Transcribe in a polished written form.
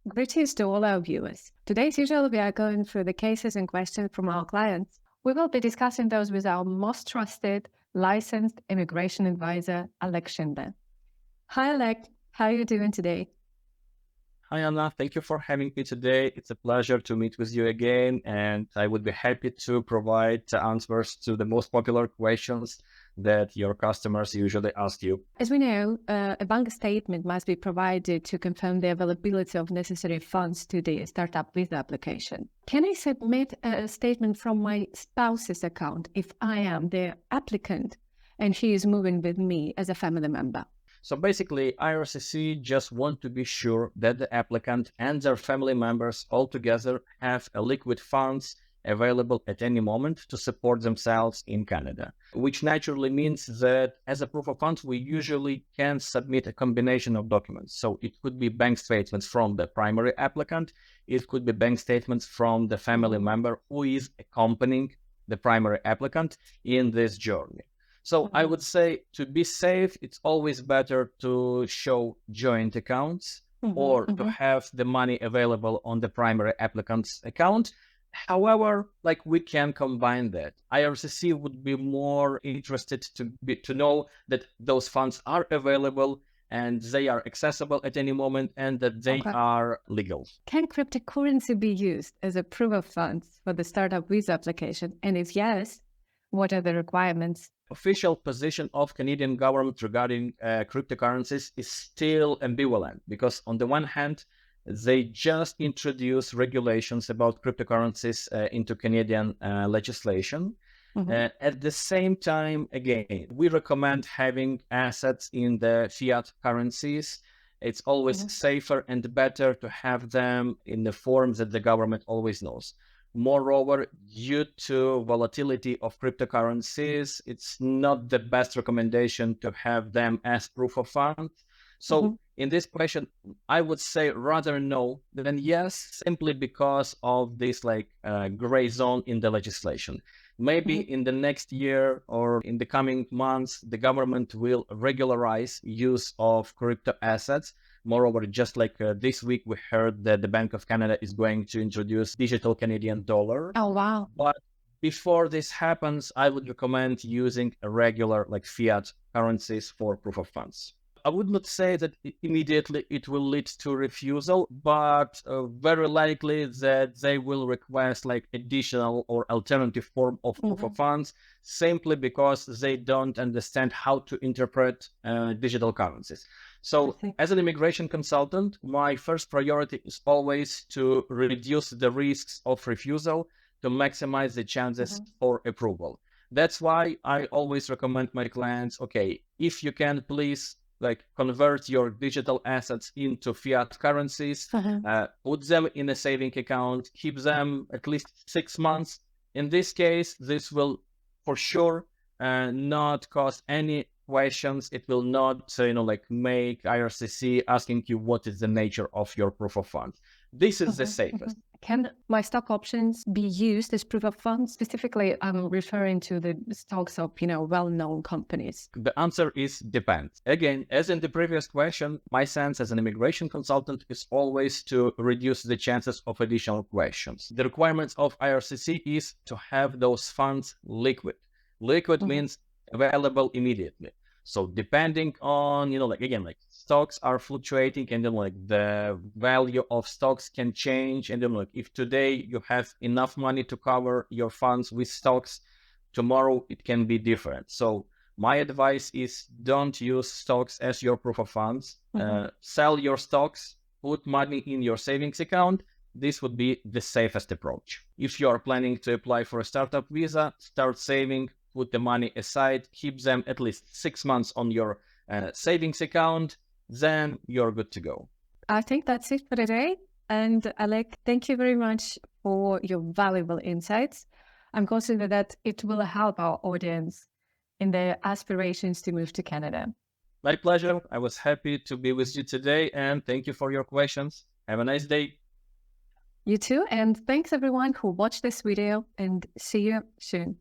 Greetings to all our viewers. Today, as usual, we are going through the cases and questions from our clients. We will be discussing those with our most trusted, licensed immigration advisor, Oleg Schindler. Hi, Oleg. How are you doing today? Hi, Anna. Thank you for having me today. It's a pleasure to meet with you again, and I would be happy to provide answers to the most popular questions that your customers usually ask you. As we know, a bank statement must be provided to confirm the availability of necessary funds to the startup visa application. Can I submit a statement from my spouse's account if I am the applicant and she is moving with me as a family member? So basically, IRCC just want to be sure that the applicant and their family members altogether have a liquid funds available at any moment to support themselves in Canada, which naturally means that as a proof of funds, we usually can submit a combination of documents. So it could be bank statements from the primary applicant, it could be bank statements from the family member who is accompanying the primary applicant in this journey. So I would say to be safe, it's always better to show joint accounts or to have the money available on the primary applicant's account. However, we can combine that. IRCC would be more interested to know that those funds are available and they are accessible at any moment and that they are legal. Can cryptocurrency be used as a proof of funds for the startup visa application? And if yes, what are the requirements? Official position of Canadian government regarding cryptocurrencies is still ambivalent because on the one hand, they just introduced regulations about cryptocurrencies into Canadian legislation. At the same time, again, we recommend having assets in the fiat currencies. It's always safer and better to have them in the form that the government always knows. Moreover, due to volatility of cryptocurrencies, it's not the best recommendation to have them as proof of funds. So in this question, I would say rather no than yes, simply because of this gray zone in the legislation. Maybe in the next year or in the coming months, the government will regularize use of crypto assets. Moreover, just this week, we heard that the Bank of Canada is going to introduce digital Canadian dollar. Oh, wow. But before this happens, I would recommend using a regular fiat currencies for proof of funds. I would not say that immediately it will lead to refusal, but very likely that they will request additional or alternative form of proof of funds simply because they don't understand how to interpret digital currencies. So as an immigration consultant, my first priority is always to reduce the risks of refusal to maximize the chances for approval. That's why I always recommend my clients, okay, if you can, please convert your digital assets into fiat currencies, put them in a saving account, keep them at least 6 months. In this case, this will for sure not cause any questions. It will not, make IRCC asking you what is the nature of your proof of funds. This is the safest. Can my stock options be used as proof of funds? Specifically, I'm referring to the stocks of, well-known companies. The answer is depends. Again, as in the previous question, my sense as an immigration consultant is always to reduce the chances of additional questions. The requirements of IRCC is to have those funds liquid. Liquid means available immediately. So depending on, stocks are fluctuating and the value of stocks can change. And if today you have enough money to cover your funds with stocks, tomorrow it can be different. So my advice is don't use stocks as your proof of funds. Sell your stocks, put money in your savings account. This would be the safest approach. If you are planning to apply for a startup visa, start saving, put the money aside, keep them at least 6 months on your savings account, then you're good to go. I think that's it for today. And Oleg, thank you very much for your valuable insights. I'm confident that it will help our audience in their aspirations to move to Canada. My pleasure. I was happy to be with you today and thank you for your questions. Have a nice day. You too. And thanks everyone who watched this video and see you soon.